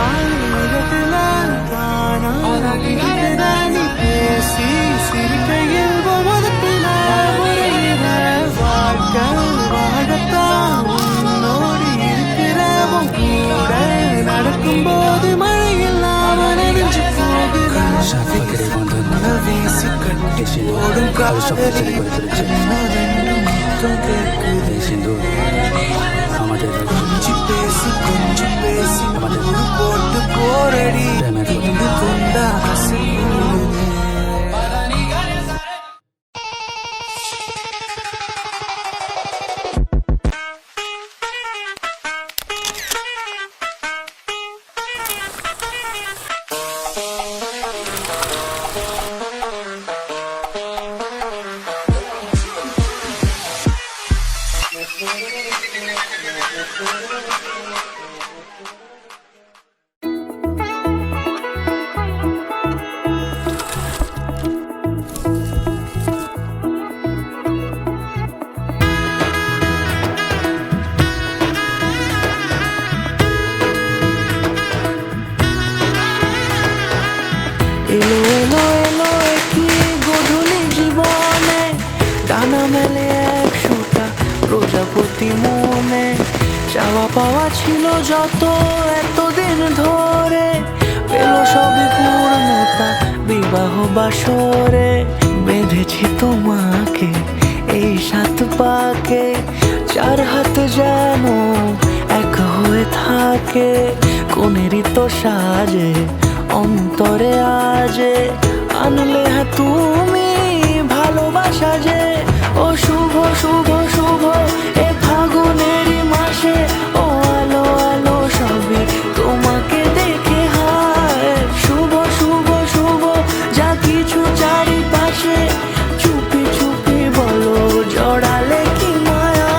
ஆயிரத்துல காணாம பேசி சிரிக்கையில் போவதற்குல வாழ்க்கை வாழத்தான் உன்னோடு இருக்கிறவன் கூட நடக்கும்போது மழையெல்லாம் நனைஞ்சு போகிறான் வீசி கட்டி ஓடும் காதலி முத்தம் கேட்குது கொஞ்சம் பேசி போட்டு போரடி கொண்டா এলো এলো এলো কি গধূলি জীবনে ডানা মেলে 100টা প্রজাপতি মনে চাওয়া পাওয়া ছিল যত এতদিন ধরে পেল সবই পূর্ণতা বিবাহ বাসরে বেঁধেছি তোমাকে এই 7 পাকে 4 হাত যেন এক হয়ে থাকে কোনেরই তো সাজে অন্তরে আজে আনলে তুমি ভালোবাসা যে ও শুভ শুভ শুভ এ ফাগুনেরই মাসে ও আলো আলো সবই তোমাকে দেখে হায় শুভ শুভ শুভ যা কিছু চারিপাশে চুপি চুপি বলো জড়ালে কি মায়া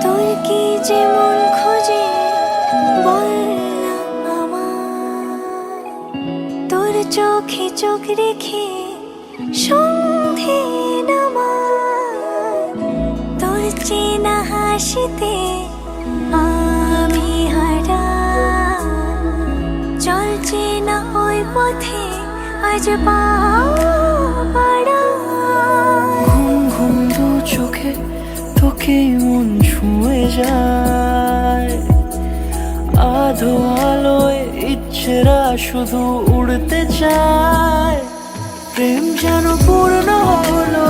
তোর কি যেমন খোঁজে বললাম আমার তোর চোখে চোখ রেখে সন্ধে নামার তোর চেনা হাসিতে আমি হারা চলছে না ওই পথে আজ পাড়া ঘুম ঘুম দু চোখে তোকে মন ছুঁয়ে যায় আধো আলোয় ইচ্ছেরা শুধু উড়তে চায় প্রেম যেন পূর্ণ হলো